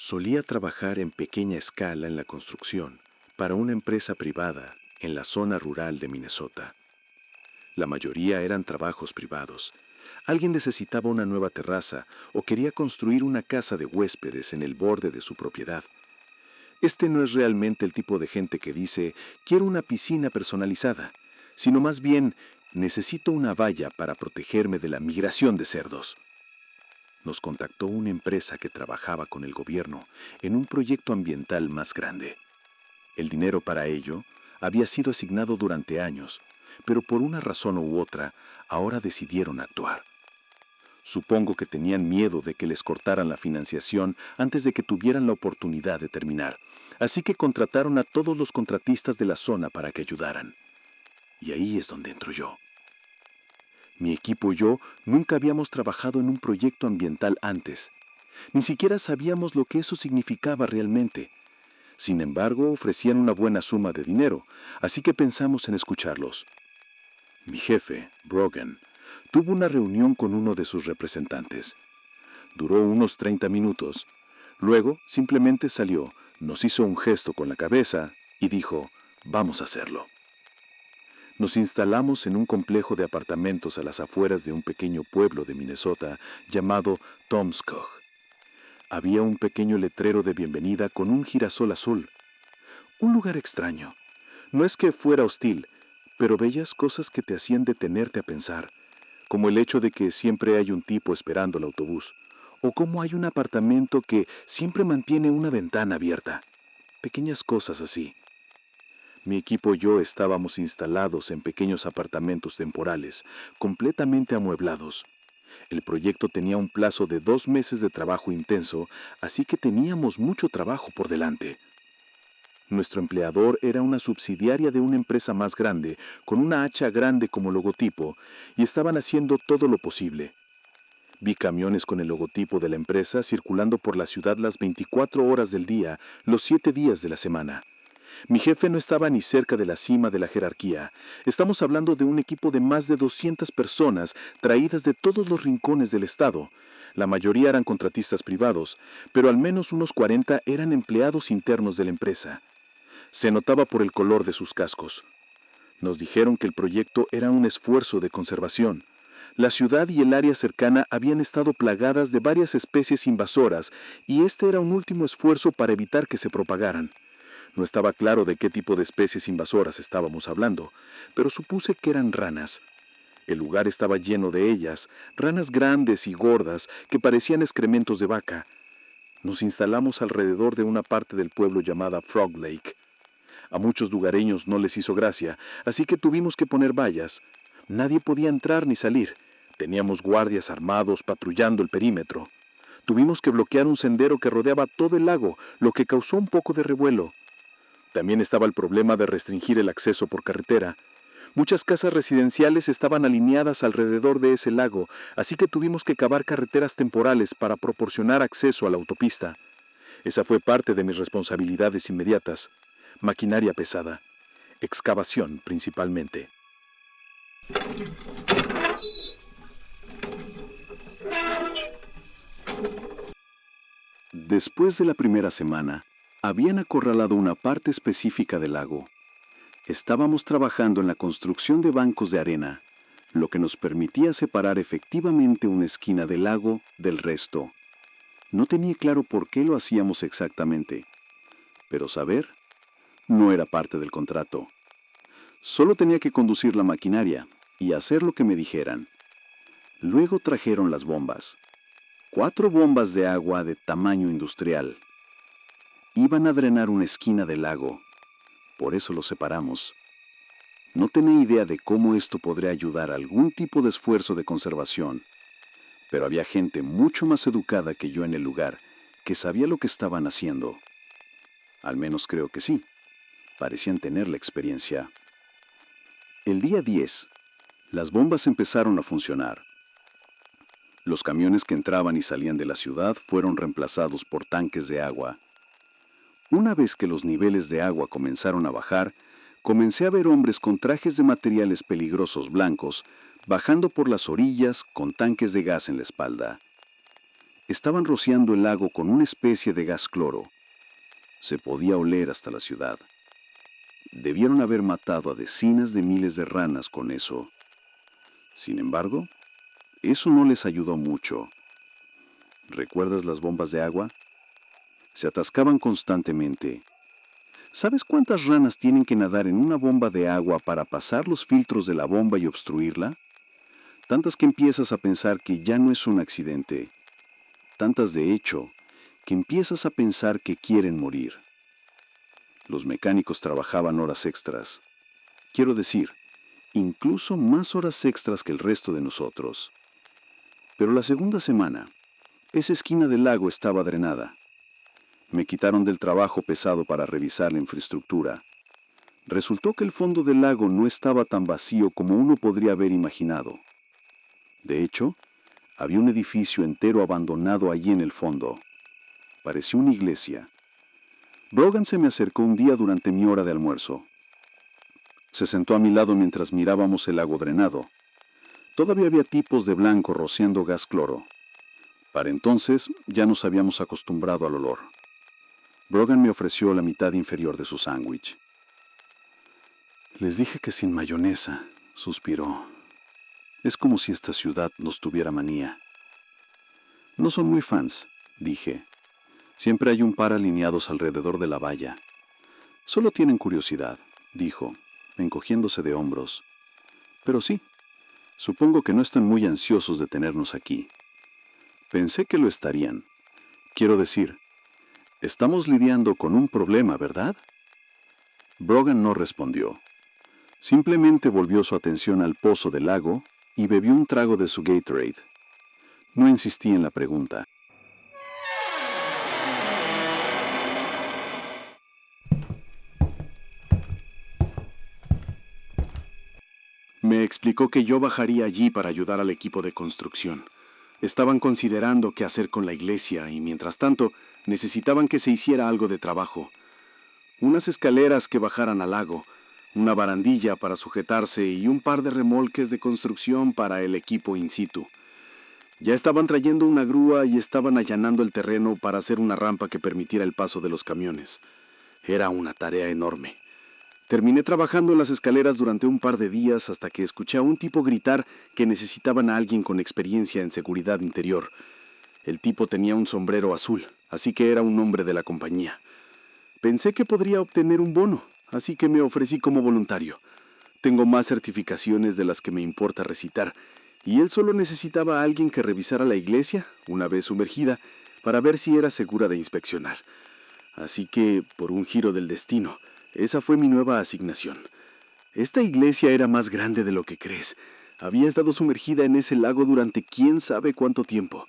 Solía trabajar en pequeña escala en la construcción para una empresa privada en la zona rural de Minnesota. La mayoría eran trabajos privados. Alguien necesitaba una nueva terraza o quería construir una casa de huéspedes en el borde de su propiedad. Este no es realmente el tipo de gente que dice, quiero una piscina personalizada, sino más bien, necesito una valla para protegerme de la migración de cerdos. Nos contactó una empresa que trabajaba con el gobierno en un proyecto ambiental más grande. El dinero para ello había sido asignado durante años, pero por una razón u otra, ahora decidieron actuar. Supongo que tenían miedo de que les cortaran la financiación antes de que tuvieran la oportunidad de terminar, así que contrataron a todos los contratistas de la zona para que ayudaran. Y ahí es donde entro yo. Mi equipo y yo nunca habíamos trabajado en un proyecto ambiental antes. Ni siquiera sabíamos lo que eso significaba realmente. Sin embargo, ofrecían una buena suma de dinero, así que pensamos en escucharlos. Mi jefe, Brogan, tuvo una reunión con uno de sus representantes. Duró unos 30 minutos. Luego, simplemente salió, nos hizo un gesto con la cabeza y dijo, vamos a hacerlo. Nos instalamos en un complejo de apartamentos a las afueras de un pequeño pueblo de Minnesota llamado Tomskog. Había un pequeño letrero de bienvenida con un girasol azul. Un lugar extraño. No es que fuera hostil, pero bellas cosas que te hacían detenerte a pensar, como el hecho de que siempre hay un tipo esperando el autobús, o cómo hay un apartamento que siempre mantiene una ventana abierta. Pequeñas cosas así. Mi equipo y yo estábamos instalados en pequeños apartamentos temporales, completamente amueblados. El proyecto tenía un plazo de 2 meses de trabajo intenso, así que teníamos mucho trabajo por delante. Nuestro empleador era una subsidiaria de una empresa más grande, con una hacha grande como logotipo, y estaban haciendo todo lo posible. Vi camiones con el logotipo de la empresa circulando por la ciudad las 24 horas del día, los 7 días de la semana. Mi jefe no estaba ni cerca de la cima de la jerarquía. Estamos hablando de un equipo de más de 200 personas traídas de todos los rincones del estado. La mayoría eran contratistas privados, pero al menos unos 40 eran empleados internos de la empresa. Se notaba por el color de sus cascos. Nos dijeron que el proyecto era un esfuerzo de conservación. La ciudad y el área cercana habían estado plagadas de varias especies invasoras y este era un último esfuerzo para evitar que se propagaran. No estaba claro de qué tipo de especies invasoras estábamos hablando, pero supuse que eran ranas. El lugar estaba lleno de ellas, ranas grandes y gordas que parecían excrementos de vaca. Nos instalamos alrededor de una parte del pueblo llamada Frog Lake. A muchos lugareños no les hizo gracia, así que tuvimos que poner vallas. Nadie podía entrar ni salir. Teníamos guardias armados patrullando el perímetro. Tuvimos que bloquear un sendero que rodeaba todo el lago, lo que causó un poco de revuelo. También estaba el problema de restringir el acceso por carretera. Muchas casas residenciales estaban alineadas alrededor de ese lago, así que tuvimos que cavar carreteras temporales para proporcionar acceso a la autopista. Esa fue parte de mis responsabilidades inmediatas. Maquinaria pesada. Excavación principalmente. Después de la primera semana, habían acorralado una parte específica del lago. Estábamos trabajando en la construcción de bancos de arena, lo que nos permitía separar efectivamente una esquina del lago del resto. No tenía claro por qué lo hacíamos exactamente, pero saber no era parte del contrato. Solo tenía que conducir la maquinaria y hacer lo que me dijeran. Luego trajeron las bombas. 4 bombas de agua de tamaño industrial. Iban a drenar una esquina del lago. Por eso los separamos. No tenía idea de cómo esto podría ayudar a algún tipo de esfuerzo de conservación, pero había gente mucho más educada que yo en el lugar que sabía lo que estaban haciendo. Al menos creo que sí. Parecían tener la experiencia. El día 10, las bombas empezaron a funcionar. Los camiones que entraban y salían de la ciudad fueron reemplazados por tanques de agua. Una vez que los niveles de agua comenzaron a bajar, comencé a ver hombres con trajes de materiales peligrosos blancos bajando por las orillas con tanques de gas en la espalda. estaban rociando el lago con una especie de gas cloro. Se podía oler hasta la ciudad. Debieron haber matado a decenas de miles de ranas con eso. Sin embargo, eso no les ayudó mucho. ¿Recuerdas las bombas de agua? Se atascaban constantemente. ¿Sabes cuántas ranas tienen que nadar en una bomba de agua para pasar los filtros de la bomba y obstruirla? Tantas que empiezas a pensar que ya no es un accidente. Tantas, de hecho, que empiezas a pensar que quieren morir. Los mecánicos trabajaban horas extras. Quiero decir, incluso más horas extras que el resto de nosotros. Pero la segunda semana, esa esquina del lago estaba drenada. Me quitaron del trabajo pesado para revisar la infraestructura. Resultó que el fondo del lago no estaba tan vacío como uno podría haber imaginado. De hecho, había un edificio entero abandonado allí en el fondo. Parecía una iglesia. Brogan se me acercó un día durante mi hora de almuerzo. Se sentó a mi lado mientras mirábamos el lago drenado. Todavía había tipos de blanco rociando gas cloro. Para entonces ya nos habíamos acostumbrado al olor. Brogan me ofreció la mitad inferior de su sándwich. Les dije que sin mayonesa, suspiró. Es como si esta ciudad nos tuviera manía. No son muy fans, dije. Siempre hay un par alineados alrededor de la valla. Solo tienen curiosidad, dijo, encogiéndose de hombros. Pero sí, supongo que no están muy ansiosos de tenernos aquí. Pensé que lo estarían. Quiero decir, estamos lidiando con un problema, ¿verdad? Brogan no respondió. Simplemente volvió su atención al pozo del lago y bebió un trago de su Gatorade. No insistí en la pregunta. Me explicó que yo bajaría allí para ayudar al equipo de construcción. Estaban considerando qué hacer con la iglesia y, mientras tanto, necesitaban que se hiciera algo de trabajo. Unas escaleras que bajaran al lago, una barandilla para sujetarse y un par de remolques de construcción para el equipo in situ. Ya estaban trayendo una grúa y estaban allanando el terreno para hacer una rampa que permitiera el paso de los camiones. Era una tarea enorme. Terminé trabajando en las escaleras durante un par de días hasta que escuché a un tipo gritar que necesitaban a alguien con experiencia en seguridad interior. El tipo tenía un sombrero azul, así que era un hombre de la compañía. Pensé que podría obtener un bono, así que me ofrecí como voluntario. Tengo más certificaciones de las que me importa recitar, y él solo necesitaba a alguien que revisara la iglesia, una vez sumergida, para ver si era segura de inspeccionar. Así que, por un giro del destino, esa fue mi nueva asignación. Esta iglesia era más grande de lo que crees. Había estado sumergida en ese lago durante quién sabe cuánto tiempo.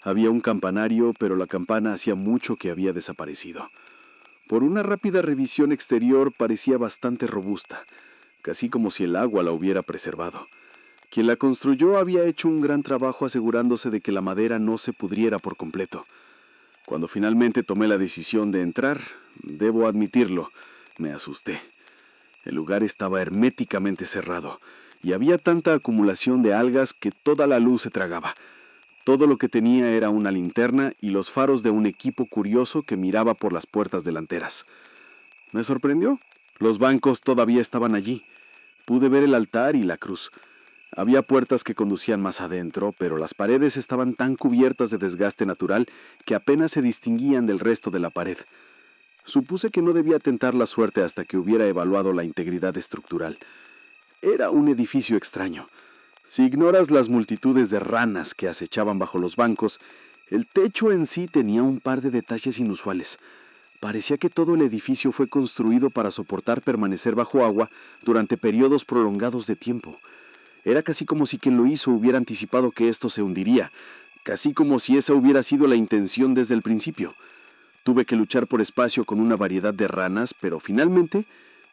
Había un campanario, pero la campana hacía mucho que había desaparecido. Por una rápida revisión exterior parecía bastante robusta, casi como si el agua la hubiera preservado. Quien la construyó había hecho un gran trabajo asegurándose de que la madera no se pudriera por completo. Cuando finalmente tomé la decisión de entrar, debo admitirlo, me asusté. El lugar estaba herméticamente cerrado y había tanta acumulación de algas que toda la luz se tragaba. Todo lo que tenía era una linterna y los faros de un equipo curioso que miraba por las puertas delanteras. Me sorprendió. Los bancos todavía estaban allí. Pude ver el altar y la cruz. Había puertas que conducían más adentro, pero las paredes estaban tan cubiertas de desgaste natural que apenas se distinguían del resto de la pared. Supuse que no debía tentar la suerte hasta que hubiera evaluado la integridad estructural. Era un edificio extraño. Si ignoras las multitudes de ranas que acechaban bajo los bancos, el techo en sí tenía un par de detalles inusuales. Parecía que todo el edificio fue construido para soportar permanecer bajo agua durante periodos prolongados de tiempo. Era casi como si quien lo hizo hubiera anticipado que esto se hundiría, casi como si esa hubiera sido la intención desde el principio. Tuve que luchar por espacio con una variedad de ranas, pero finalmente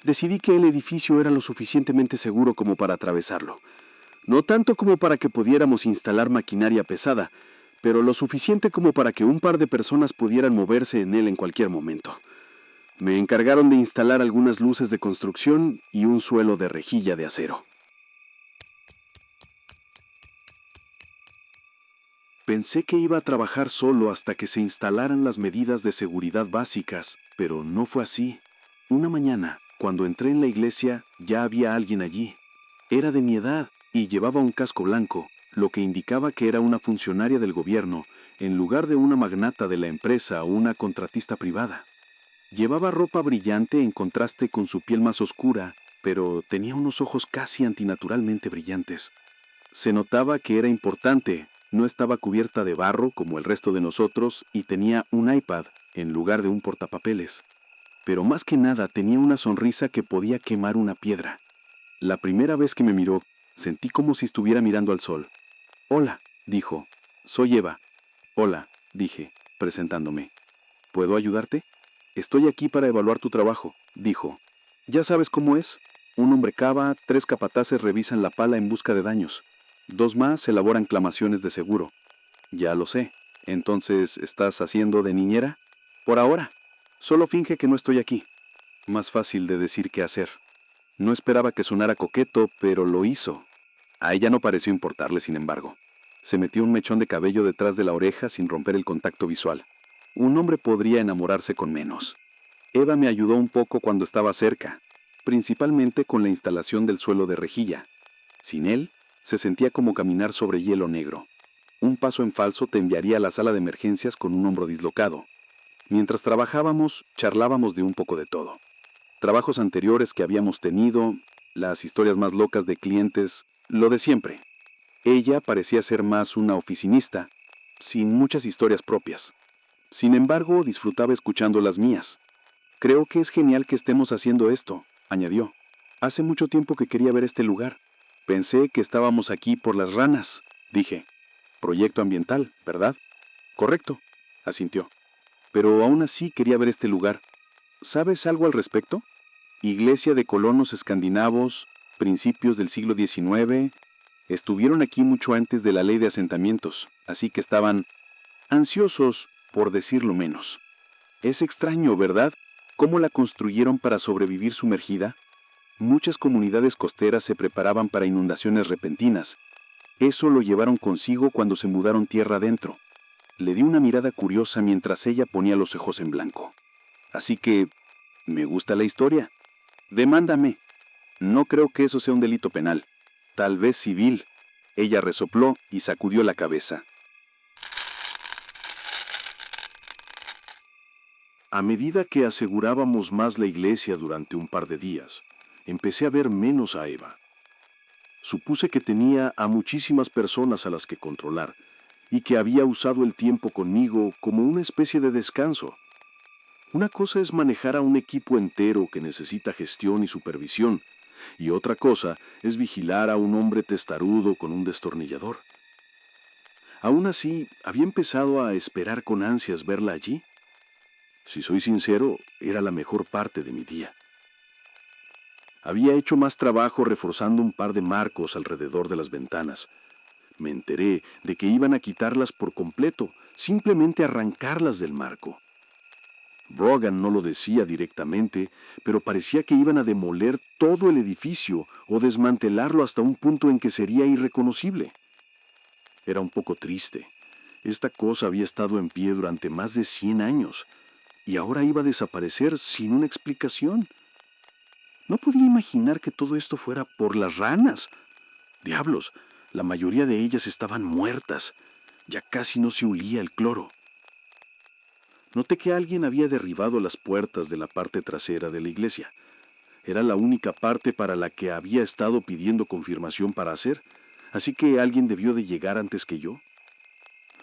decidí que el edificio era lo suficientemente seguro como para atravesarlo. No tanto como para que pudiéramos instalar maquinaria pesada, pero lo suficiente como para que un par de personas pudieran moverse en él en cualquier momento. Me encargaron de instalar algunas luces de construcción y un suelo de rejilla de acero. Pensé que iba a trabajar solo hasta que se instalaran las medidas de seguridad básicas, pero no fue así. Una mañana, cuando entré en la iglesia, ya había alguien allí. Era de mi edad y llevaba un casco blanco, lo que indicaba que era una funcionaria del gobierno, en lugar de una magnata de la empresa o una contratista privada. Llevaba ropa brillante en contraste con su piel más oscura, pero tenía unos ojos casi antinaturalmente brillantes. Se notaba que era importante, no estaba cubierta de barro como el resto de nosotros y tenía un iPad en lugar de un portapapeles. Pero más que nada tenía una sonrisa que podía quemar una piedra. La primera vez que me miró, sentí como si estuviera mirando al sol. Hola, dijo. Soy Eva. Hola, dije, presentándome. ¿Puedo ayudarte? Estoy aquí para evaluar tu trabajo, dijo. Ya sabes cómo es. Un hombre cava, 3 capataces revisan la pala en busca de daños. 2 más elaboran clamaciones de seguro. Ya lo sé. Entonces, ¿estás haciendo de niñera? Por ahora. Solo finge que no estoy aquí. Más fácil de decir que hacer. No esperaba que sonara coqueto, pero lo hizo. A ella no pareció importarle, sin embargo. Se metió un mechón de cabello detrás de la oreja sin romper el contacto visual. Un hombre podría enamorarse con menos. Eva me ayudó un poco cuando estaba cerca, principalmente con la instalación del suelo de rejilla. Sin él, se sentía como caminar sobre hielo negro. Un paso en falso te enviaría a la sala de emergencias con un hombro dislocado. Mientras trabajábamos, charlábamos de un poco de todo. Trabajos anteriores que habíamos tenido, las historias más locas de clientes, lo de siempre. Ella parecía ser más una oficinista, sin muchas historias propias. Sin embargo, disfrutaba escuchando las mías. Creo que es genial que estemos haciendo esto, añadió. Hace mucho tiempo que quería ver este lugar. Pensé que estábamos aquí por las ranas, dije. Proyecto ambiental, ¿verdad? Correcto, asintió. Pero aún así quería ver este lugar. ¿Sabes algo al respecto? Iglesia de colonos escandinavos, principios del siglo XIX, estuvieron aquí mucho antes de la ley de asentamientos, así que estaban ansiosos, por decirlo menos. Es extraño, ¿verdad? ¿Cómo la construyeron para sobrevivir sumergida? Muchas comunidades costeras se preparaban para inundaciones repentinas. Eso lo llevaron consigo cuando se mudaron tierra adentro. Le di una mirada curiosa mientras ella ponía los ojos en blanco. Así que, me gusta la historia. Demándame. No creo que eso sea un delito penal. Tal vez civil. Ella resopló y sacudió la cabeza. A medida que asegurábamos más la iglesia durante un par de días, empecé a ver menos a Eva. Supuse que tenía a muchísimas personas a las que controlar y que había usado el tiempo conmigo como una especie de descanso. Una cosa es manejar a un equipo entero que necesita gestión y supervisión, y otra cosa es vigilar a un hombre testarudo con un destornillador. Aún así, había empezado a esperar con ansias verla allí. Si soy sincero, era la mejor parte de mi día. Había hecho más trabajo reforzando un par de marcos alrededor de las ventanas. Me enteré de que iban a quitarlas por completo, simplemente arrancarlas del marco. Brogan no lo decía directamente, pero parecía que iban a demoler todo el edificio o desmantelarlo hasta un punto en que sería irreconocible. Era un poco triste. Esta cosa había estado en pie durante más de 100 años y ahora iba a desaparecer sin una explicación. No podía imaginar que todo esto fuera por las ranas. Diablos, la mayoría de ellas estaban muertas. Ya casi no se olía el cloro. Noté que alguien había derribado las puertas de la parte trasera de la iglesia. Era la única parte para la que había estado pidiendo confirmación para hacer, así que alguien debió de llegar antes que yo.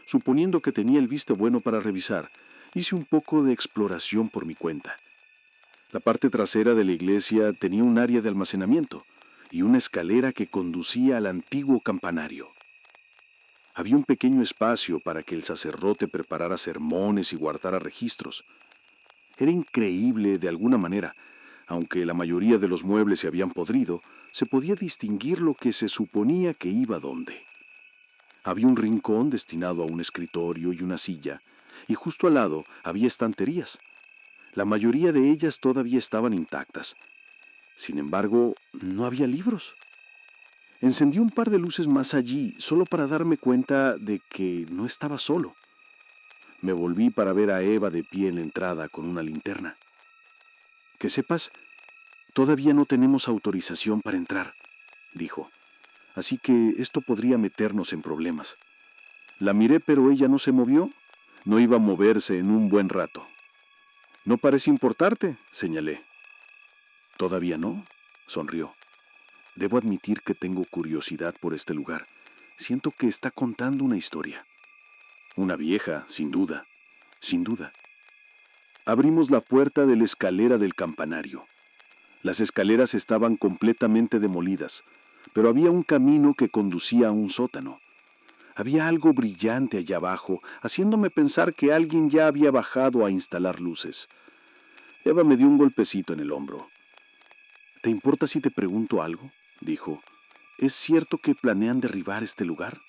Suponiendo que tenía el visto bueno para revisar, hice un poco de exploración por mi cuenta. La parte trasera de la iglesia tenía un área de almacenamiento y una escalera que conducía al antiguo campanario. Había un pequeño espacio para que el sacerdote preparara sermones y guardara registros. Era increíble de alguna manera. Aunque la mayoría de los muebles se habían podrido, se podía distinguir lo que se suponía que iba dónde. Había un rincón destinado a un escritorio y una silla, y justo al lado había estanterías. La mayoría de ellas todavía estaban intactas. Sin embargo, no había libros. Encendí un par de luces más allí, solo para darme cuenta de que no estaba solo. Me volví para ver a Eva de pie en la entrada con una linterna. Que sepas, todavía no tenemos autorización para entrar, dijo. Así que esto podría meternos en problemas. La miré, pero ella no se movió. No iba a moverse en un buen rato. No parece importarte, señalé. Todavía no, sonrió. Debo admitir que tengo curiosidad por este lugar. Siento que está contando una historia. Una vieja, sin duda, sin duda. Abrimos la puerta de la escalera del campanario. Las escaleras estaban completamente demolidas, pero había un camino que conducía a un sótano. Había algo brillante allá abajo, haciéndome pensar que alguien ya había bajado a instalar luces. Eva me dio un golpecito en el hombro. ¿Te importa si te pregunto algo?, dijo. ¿Es cierto que planean derribar este lugar?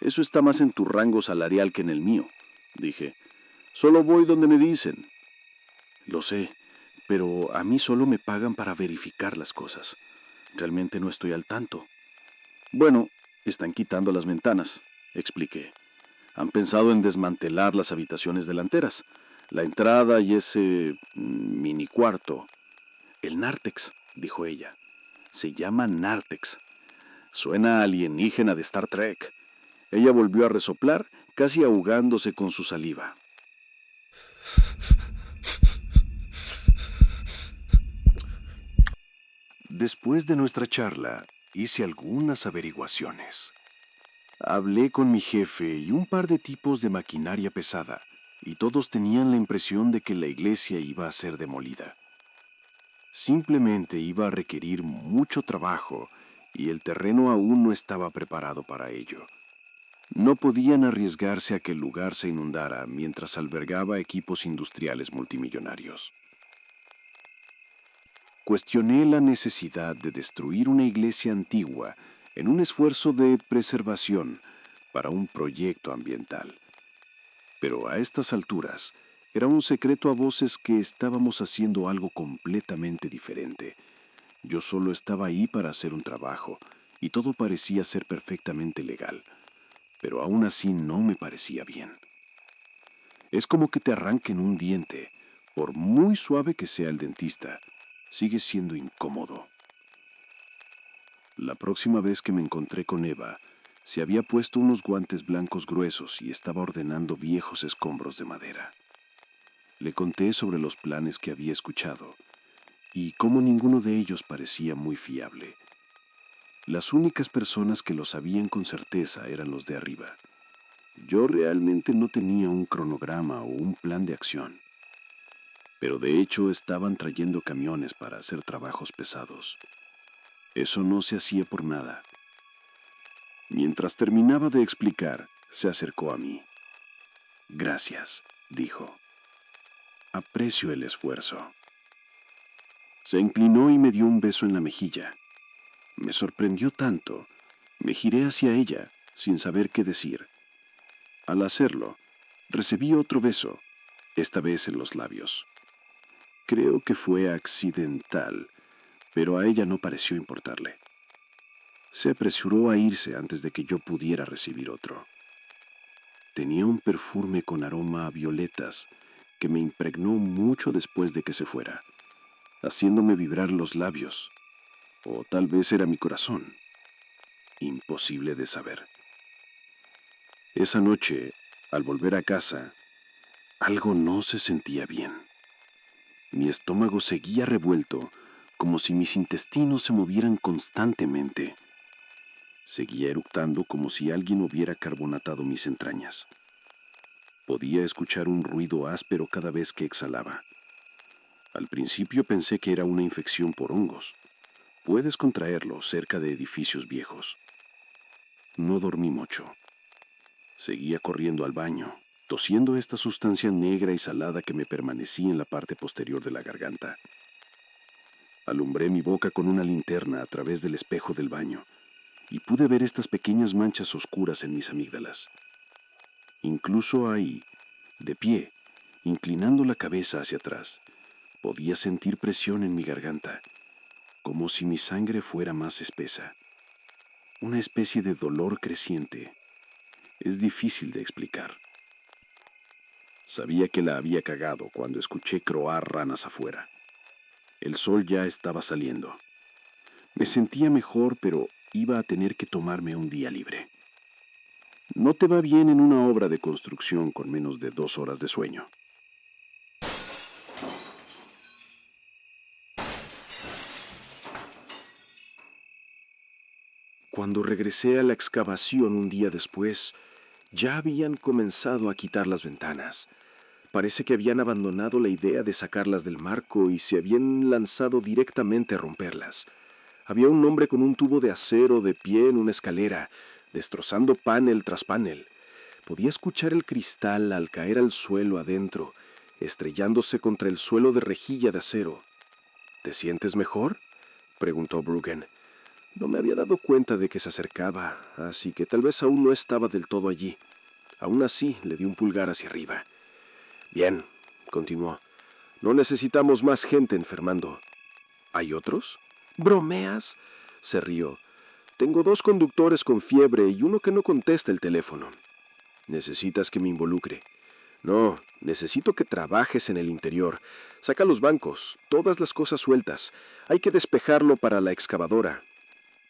Eso está más en tu rango salarial que en el mío, dije. Solo voy donde me dicen. Lo sé, pero a mí solo me pagan para verificar las cosas. Realmente no estoy al tanto. Bueno, están quitando las ventanas, expliqué. Han pensado en desmantelar las habitaciones delanteras, la entrada y ese mini cuarto. El nártex, dijo ella. Se llama nártex. Suena alienígena de Star Trek. Ella volvió a resoplar, casi ahogándose con su saliva. Después de nuestra charla, hice algunas averiguaciones. Hablé con mi jefe y un par de tipos de maquinaria pesada, y todos tenían la impresión de que la iglesia iba a ser demolida. Simplemente iba a requerir mucho trabajo y el terreno aún no estaba preparado para ello. No podían arriesgarse a que el lugar se inundara mientras albergaba equipos industriales multimillonarios. Cuestioné la necesidad de destruir una iglesia antigua en un esfuerzo de preservación para un proyecto ambiental. Pero a estas alturas, era un secreto a voces que estábamos haciendo algo completamente diferente. Yo solo estaba ahí para hacer un trabajo, y todo parecía ser perfectamente legal. Pero aún así no me parecía bien. Es como que te arranquen un diente, por muy suave que sea el dentista, sigue siendo incómodo. La próxima vez que me encontré con Eva, se había puesto unos guantes blancos gruesos y estaba ordenando viejos escombros de madera. Le conté sobre los planes que había escuchado y cómo ninguno de ellos parecía muy fiable. Las únicas personas que lo sabían con certeza eran los de arriba. Yo realmente no tenía un cronograma o un plan de acción, pero de hecho estaban trayendo camiones para hacer trabajos pesados. Eso no se hacía por nada. Mientras terminaba de explicar, se acercó a mí. Gracias, dijo. Aprecio el esfuerzo. Se inclinó y me dio un beso en la mejilla. Me sorprendió tanto, me giré hacia ella, sin saber qué decir. Al hacerlo, recibí otro beso, esta vez en los labios. Creo que fue accidental, pero a ella no pareció importarle. Se apresuró a irse antes de que yo pudiera recibir otro. Tenía un perfume con aroma a violetas que me impregnó mucho después de que se fuera, haciéndome vibrar los labios. O tal vez era mi corazón. Imposible de saber. Esa noche, al volver a casa, algo no se sentía bien. Mi estómago seguía revuelto, como si mis intestinos se movieran constantemente. Seguía eructando como si alguien hubiera carbonatado mis entrañas. Podía escuchar un ruido áspero cada vez que exhalaba. Al principio pensé que era una infección por hongos. Puedes contraerlo cerca de edificios viejos. No dormí mucho. Seguía corriendo al baño, tosiendo esta sustancia negra y salada que me permanecía en la parte posterior de la garganta. Alumbré mi boca con una linterna a través del espejo del baño y pude ver estas pequeñas manchas oscuras en mis amígdalas. Incluso ahí, de pie, inclinando la cabeza hacia atrás, podía sentir presión en mi garganta, como si mi sangre fuera más espesa. una especie de dolor creciente. Es difícil de explicar. Sabía que la había cagado cuando escuché croar ranas afuera. El sol ya estaba saliendo. Me sentía mejor, pero iba a tener que tomarme un día libre. No te va bien en una obra de construcción con menos de 2 horas de sueño. Cuando regresé a la excavación un día después, ya habían comenzado a quitar las ventanas. Parece que habían abandonado la idea de sacarlas del marco y se habían lanzado directamente a romperlas. Había un hombre con un tubo de acero de pie en una escalera, destrozando panel tras panel. Podía escuchar el cristal al caer al suelo adentro, estrellándose contra el suelo de rejilla de acero. ¿Te sientes mejor?, preguntó Bruggen. No me había dado cuenta de que se acercaba, así que tal vez aún no estaba del todo allí. Aún así, le di un pulgar hacia arriba. Bien, continuó. No necesitamos más gente enfermando. ¿Hay otros? ¿Bromeas?, se rió. Tengo 2 conductores con fiebre y uno que no contesta el teléfono. ¿Necesitas que me involucre? No, necesito que trabajes en el interior. Saca los bancos, todas las cosas sueltas. Hay que despejarlo para la excavadora.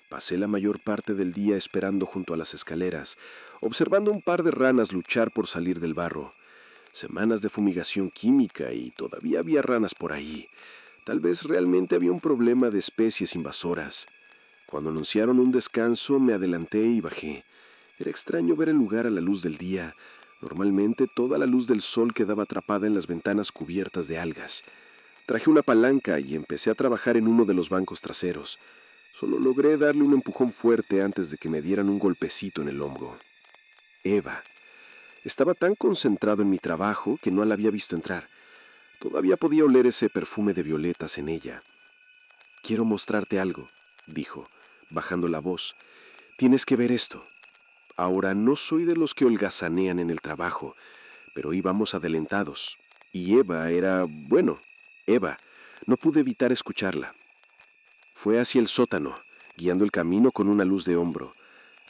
Pasé la mayor parte del día esperando junto a las escaleras, observando un par de ranas luchar por salir del barro. Semanas de fumigación química y todavía había ranas por ahí. Tal vez realmente había un problema de especies invasoras. Cuando anunciaron un descanso, me adelanté y bajé. Era extraño ver el lugar a la luz del día. Normalmente toda la luz del sol quedaba atrapada en las ventanas cubiertas de algas. Traje una palanca y empecé a trabajar en uno de los bancos traseros. Solo logré darle un empujón fuerte antes de que me dieran un golpecito en el hombro. Eva. Estaba tan concentrado en mi trabajo que no la había visto entrar. Todavía podía oler ese perfume de violetas en ella. Quiero mostrarte algo, dijo, bajando la voz. Tienes que ver esto. Ahora no soy de los que holgazanean en el trabajo, pero íbamos adelantados. Y Eva era, bueno, Eva. No pude evitar escucharla. Fue hacia el sótano, guiando el camino con una luz de hombro.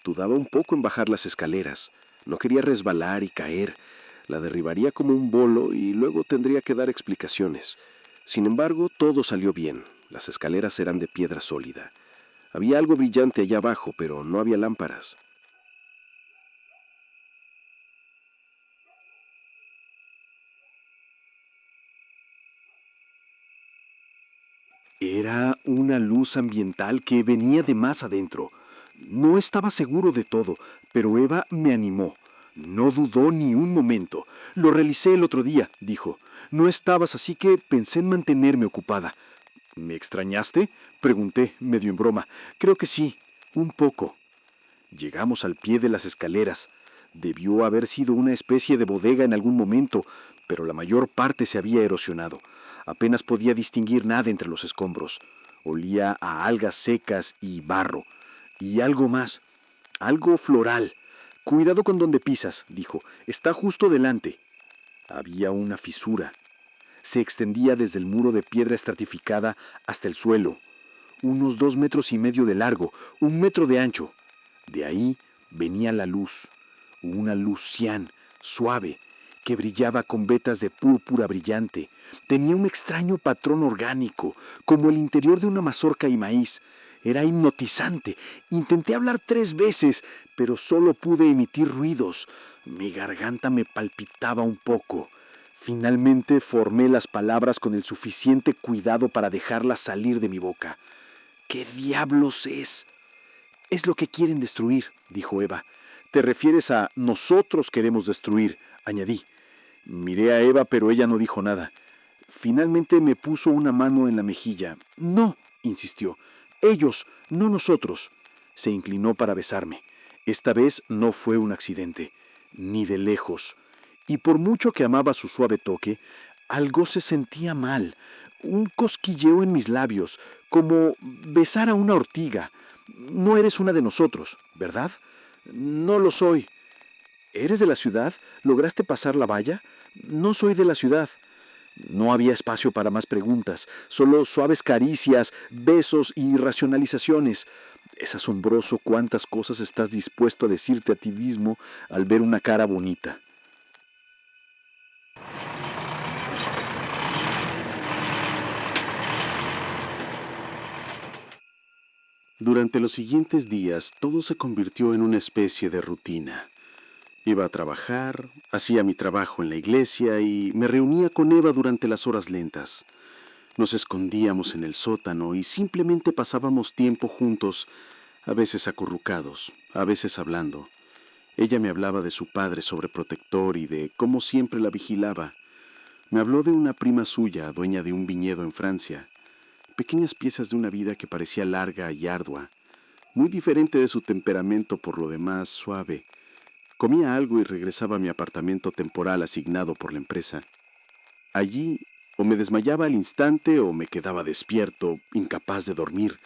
Dudaba un poco en bajar las escaleras. No quería resbalar y caer. La derribaría como un bolo y luego tendría que dar explicaciones. Sin embargo, todo salió bien. Las escaleras eran de piedra sólida. Había algo brillante allá abajo, pero no había lámparas. Era una luz ambiental que venía de más adentro. No estaba seguro de todo, pero Eva me animó. No dudó ni un momento. Lo realicé el otro día, dijo. No estabas, así que pensé en mantenerme ocupada. ¿Me extrañaste?, pregunté, medio en broma. Creo que sí, un poco. Llegamos al pie de las escaleras. Debió haber sido una especie de bodega en algún momento, pero la mayor parte se había erosionado. Apenas podía distinguir nada entre los escombros. Olía a algas secas y barro. Y algo más, algo floral. Cuidado con donde pisas, dijo. Está justo delante. Había una fisura. Se extendía desde el muro de piedra estratificada hasta el suelo. Unos 2,5 metros de largo, 1 metro de ancho. De ahí venía la luz. Una luz cian, suave, que brillaba con vetas de púrpura brillante. Tenía un extraño patrón orgánico, como el interior de una mazorca y maíz. Era hipnotizante. Intenté hablar 3 veces, pero solo pude emitir ruidos. Mi garganta me palpitaba un poco. Finalmente formé las palabras con el suficiente cuidado para dejarlas salir de mi boca. ¿Qué diablos es? Es lo que quieren destruir, dijo Eva. Te refieres a nosotros queremos destruir, añadí. Miré a Eva, pero ella no dijo nada. Finalmente me puso una mano en la mejilla. No, insistió. Ellos, no nosotros. Se inclinó para besarme. Esta vez no fue un accidente, ni de lejos. Y por mucho que amaba su suave toque, algo se sentía mal. Un cosquilleo en mis labios, como besar a una ortiga. No eres una de nosotros, ¿verdad? No lo soy. ¿Eres de la ciudad? ¿Lograste pasar la valla? No soy de la ciudad. No había espacio para más preguntas, solo suaves caricias, besos y racionalizaciones. Es asombroso cuántas cosas estás dispuesto a decirte a ti mismo al ver una cara bonita. Durante los siguientes días, todo se convirtió en una especie de rutina. Iba a trabajar, hacía mi trabajo en la iglesia y me reunía con Eva durante las horas lentas. Nos escondíamos en el sótano y simplemente pasábamos tiempo juntos, a veces acurrucados, a veces hablando. Ella me hablaba de su padre sobreprotector y de cómo siempre la vigilaba. Me habló de una prima suya, dueña de un viñedo en Francia. Pequeñas piezas de una vida que parecía larga y ardua, muy diferente de su temperamento, por lo demás suave. Comía algo y regresaba a mi apartamento temporal asignado por la empresa. Allí o me desmayaba al instante o me quedaba despierto, incapaz de dormir.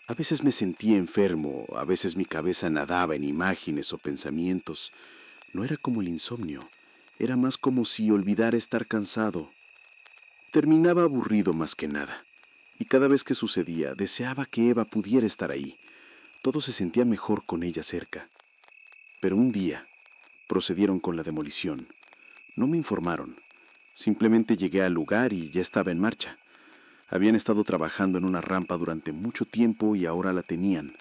A veces me sentía enfermo, a veces mi cabeza nadaba en imágenes o pensamientos. No era como el insomnio, era más como si olvidara estar cansado. Terminaba aburrido más que nada, y cada vez que sucedía deseaba que Eva pudiera estar ahí. Todo se sentía mejor con ella cerca. Pero un día procedieron con la demolición. No me informaron. Simplemente llegué al lugar y ya estaba en marcha. Habían estado trabajando en una rampa durante mucho tiempo y ahora la tenían.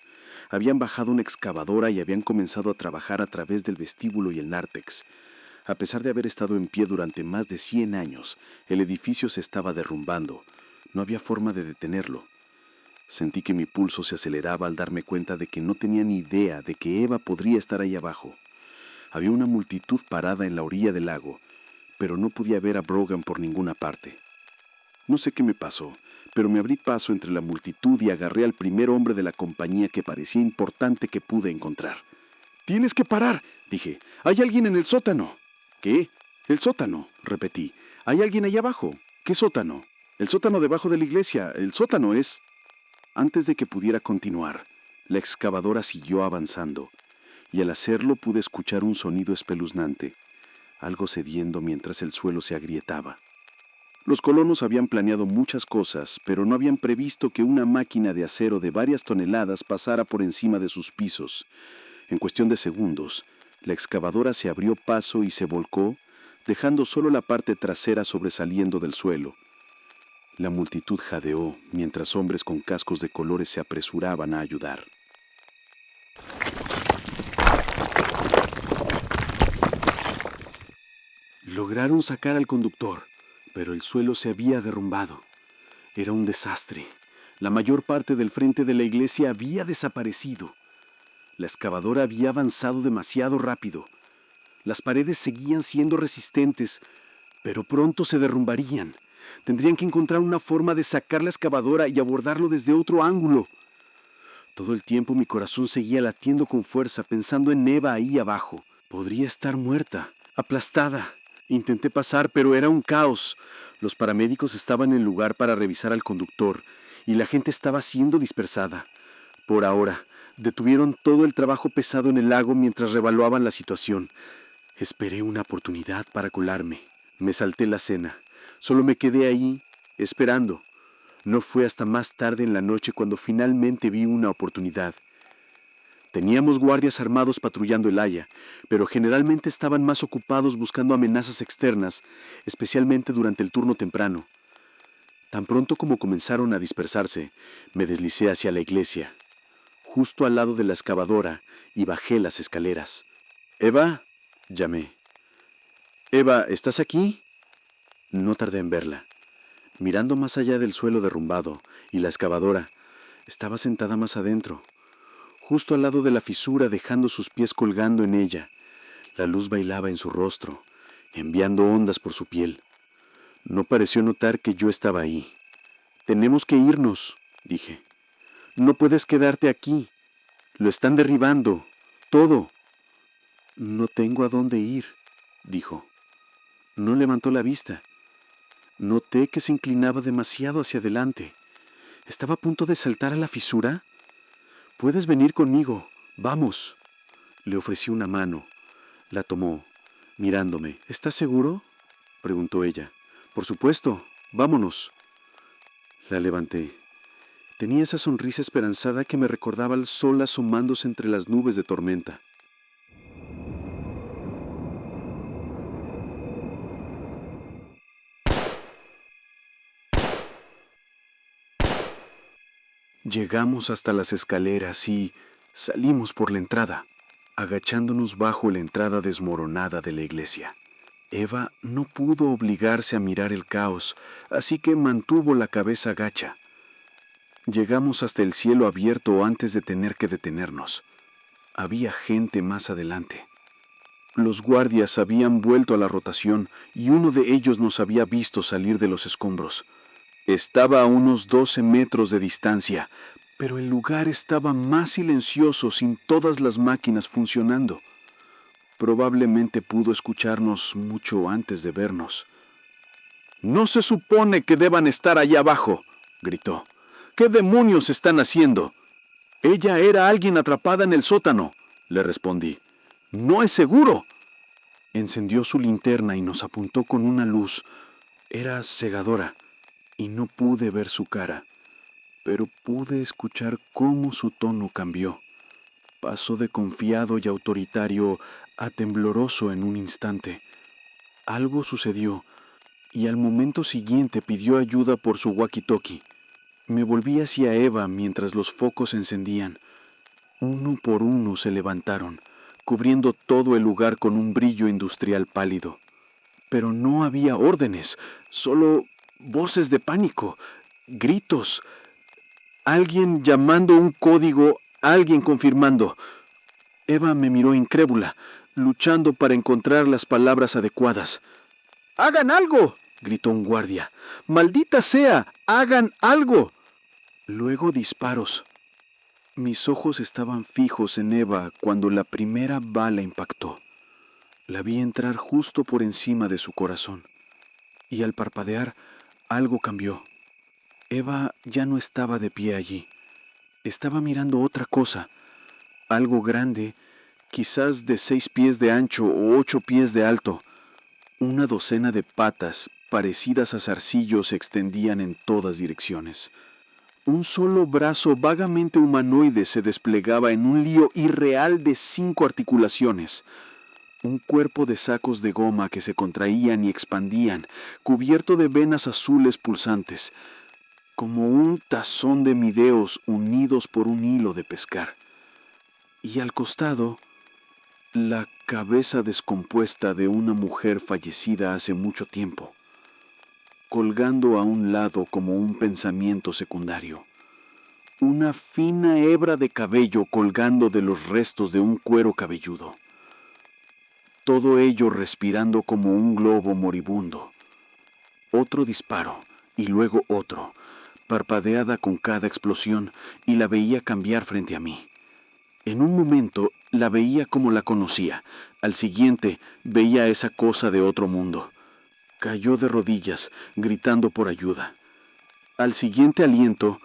Habían bajado una excavadora y habían comenzado a trabajar a través del vestíbulo y el nártex. A pesar de haber estado en pie durante más de 100 años, el edificio se estaba derrumbando. No había forma de detenerlo. Sentí que mi pulso se aceleraba al darme cuenta de que no tenía ni idea de que Eva podría estar ahí abajo. Había una multitud parada en la orilla del lago, pero no podía ver a Brogan por ninguna parte. No sé qué me pasó, pero me abrí paso entre la multitud y agarré al primer hombre de la compañía que parecía importante que pude encontrar. «¡Tienes que parar!», dije. «¡Hay alguien en el sótano!». «¿Qué?». «El sótano», repetí. «Hay alguien allá abajo». «¿Qué sótano?». «El sótano debajo de la iglesia. El sótano es...». Antes de que pudiera continuar, la excavadora siguió avanzando, y al hacerlo pude escuchar un sonido espeluznante, algo cediendo mientras el suelo se agrietaba. Los colonos habían planeado muchas cosas, pero no habían previsto que una máquina de acero de varias toneladas pasara por encima de sus pisos. En cuestión de segundos, la excavadora se abrió paso y se volcó, dejando solo la parte trasera sobresaliendo del suelo. La multitud jadeó mientras hombres con cascos de colores se apresuraban a ayudar. Lograron sacar al conductor, pero el suelo se había derrumbado. Era un desastre. La mayor parte del frente de la iglesia había desaparecido. La excavadora había avanzado demasiado rápido. Las paredes seguían siendo resistentes, pero pronto se derrumbarían. Tendrían que encontrar una forma de sacar la excavadora y abordarlo desde otro ángulo. Todo el tiempo mi corazón seguía latiendo con fuerza, pensando en Eva ahí abajo. Podría estar muerta, aplastada. Intenté pasar, pero era un caos. Los paramédicos estaban en el lugar para revisar al conductor, y la gente estaba siendo dispersada. Por ahora, detuvieron todo el trabajo pesado en el lago mientras revaluaban la situación. Esperé una oportunidad para colarme. Me salté la cena. Solo me quedé ahí, esperando. No fue hasta más tarde en la noche cuando finalmente vi una oportunidad. Teníamos guardias armados patrullando el Haya, pero generalmente estaban más ocupados buscando amenazas externas, especialmente durante el turno temprano. Tan pronto como comenzaron a dispersarse, me deslicé hacia la iglesia, justo al lado de la excavadora, y bajé las escaleras. «Eva», llamé. «Eva, ¿estás aquí?». No tardé en verla. Mirando más allá del suelo derrumbado y la excavadora, estaba sentada más adentro, justo al lado de la fisura, dejando sus pies colgando en ella. La luz bailaba en su rostro, enviando ondas por su piel. No pareció notar que yo estaba ahí. «Tenemos que irnos», dije. «No puedes quedarte aquí. Lo están derribando. Todo». «No tengo a dónde ir», dijo. No levantó la vista. Noté que se inclinaba demasiado hacia adelante. ¿Estaba a punto de saltar a la fisura? «Puedes venir conmigo. Vamos». Le ofrecí una mano. La tomó, mirándome. «¿Estás seguro?», preguntó ella. «Por supuesto. Vámonos». La levanté. Tenía esa sonrisa esperanzada que me recordaba al sol asomándose entre las nubes de tormenta. Llegamos hasta las escaleras y salimos por la entrada, agachándonos bajo la entrada desmoronada de la iglesia. Eva no pudo obligarse a mirar el caos, así que mantuvo la cabeza gacha. Llegamos hasta el cielo abierto antes de tener que detenernos. Había gente más adelante. Los guardias habían vuelto a la rotación y uno de ellos nos había visto salir de los escombros. Estaba a unos 12 metros de distancia, pero el lugar estaba más silencioso sin todas las máquinas funcionando. Probablemente pudo escucharnos mucho antes de vernos. «No se supone que deban estar allá abajo», gritó. «¿Qué demonios están haciendo?» «Ella era alguien atrapada en el sótano», le respondí. «No es seguro». Encendió su linterna y nos apuntó con una luz. Era cegadora y no pude ver su cara, pero pude escuchar cómo su tono cambió. Pasó de confiado y autoritario a tembloroso en un instante. Algo sucedió y al momento siguiente pidió ayuda por su walkie-talkie. Me volví hacia Eva mientras los focos se encendían. Uno por uno se levantaron, cubriendo todo el lugar con un brillo industrial pálido. Pero no había órdenes, solo voces de pánico, gritos, alguien llamando un código, alguien confirmando. Eva me miró incrédula, luchando para encontrar las palabras adecuadas. «¡Hagan algo!», gritó un guardia. «¡Maldita sea! ¡Hagan algo!». Luego disparos. Mis ojos estaban fijos en Eva cuando la primera bala impactó. La vi entrar justo por encima de su corazón. Y al parpadear, algo cambió. Eva ya no estaba de pie allí. Estaba mirando otra cosa. Algo grande, quizás de 6 pies de ancho o 8 pies de alto. Una docena de patas, parecidas a zarcillos, se extendían en todas direcciones. Un solo brazo vagamente humanoide se desplegaba en un lío irreal de 5 articulaciones. Un cuerpo de sacos de goma que se contraían y expandían, cubierto de venas azules pulsantes, como un tazón de fideos unidos por un hilo de pescar. Y al costado, la cabeza descompuesta de una mujer fallecida hace mucho tiempo, colgando a un lado como un pensamiento secundario. Una fina hebra de cabello colgando de los restos de un cuero cabelludo. Todo ello respirando como un globo moribundo. Otro disparo, y luego otro, parpadeada con cada explosión, y la veía cambiar frente a mí. En un momento la veía como la conocía, al siguiente veía esa cosa de otro mundo. Cayó de rodillas, gritando por ayuda. Al siguiente aliento,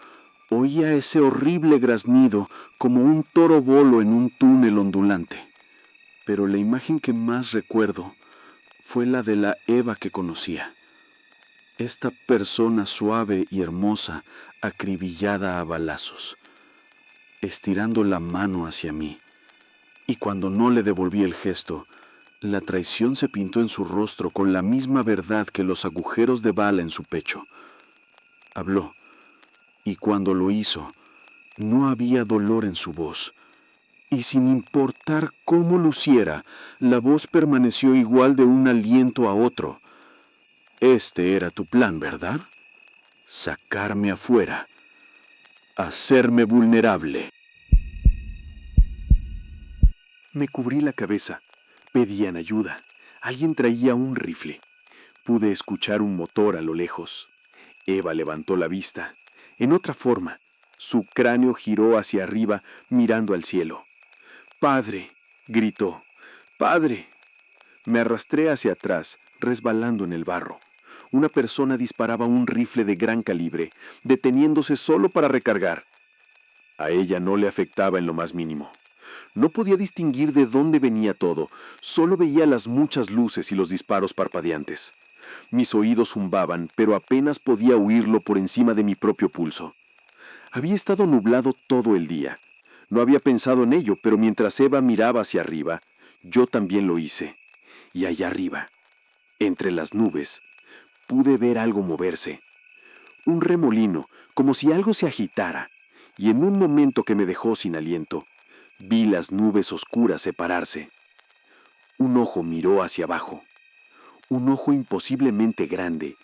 oía ese horrible graznido como un toro bolo en un túnel ondulante. Pero la imagen que más recuerdo fue la de la Eva que conocía. Esta persona suave y hermosa, acribillada a balazos, estirando la mano hacia mí. Y cuando no le devolví el gesto, la traición se pintó en su rostro con la misma verdad que los agujeros de bala en su pecho. Habló, y cuando lo hizo, no había dolor en su voz. Y sin importar cómo luciera, la voz permaneció igual de un aliento a otro. Este era tu plan, ¿verdad? Sacarme afuera. Hacerme vulnerable. Me cubrí la cabeza. Pedían ayuda. Alguien traía un rifle. Pude escuchar un motor a lo lejos. Eva levantó la vista. En otra forma, su cráneo giró hacia arriba, mirando al cielo. «¡Padre!», gritó. «¡Padre!». Me arrastré hacia atrás, resbalando en el barro. Una persona disparaba un rifle de gran calibre, deteniéndose solo para recargar. A ella no le afectaba en lo más mínimo. No podía distinguir de dónde venía todo, solo veía las muchas luces y los disparos parpadeantes. Mis oídos zumbaban, pero apenas podía oírlo por encima de mi propio pulso. Había estado nublado todo el día. No había pensado en ello, pero mientras Eva miraba hacia arriba, yo también lo hice. Y allá arriba, entre las nubes, pude ver algo moverse. Un remolino, como si algo se agitara, y en un momento que me dejó sin aliento, vi las nubes oscuras separarse. Un ojo miró hacia abajo. Un ojo imposiblemente grande,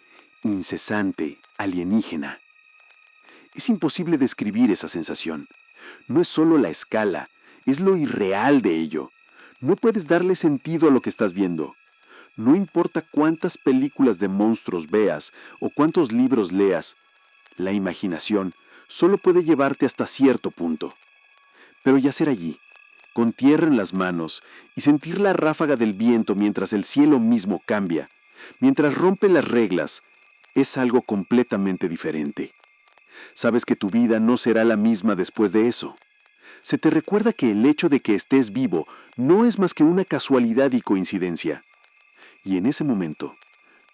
incesante, alienígena. Es imposible describir esa sensación. No es solo la escala, es lo irreal de ello. No puedes darle sentido a lo que estás viendo. No importa cuántas películas de monstruos veas o cuántos libros leas, la imaginación solo puede llevarte hasta cierto punto. Pero yacer allí, con tierra en las manos, y sentir la ráfaga del viento mientras el cielo mismo cambia, mientras rompe las reglas, es algo completamente diferente. Sabes que tu vida no será la misma después de eso. Se te recuerda que el hecho de que estés vivo no es más que una casualidad y coincidencia. Y en ese momento,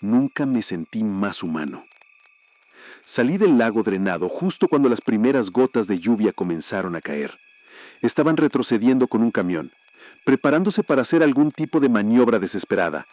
nunca me sentí más humano. Salí del lago drenado justo cuando las primeras gotas de lluvia comenzaron a caer. Estaban retrocediendo con un camión, preparándose para hacer algún tipo de maniobra desesperada,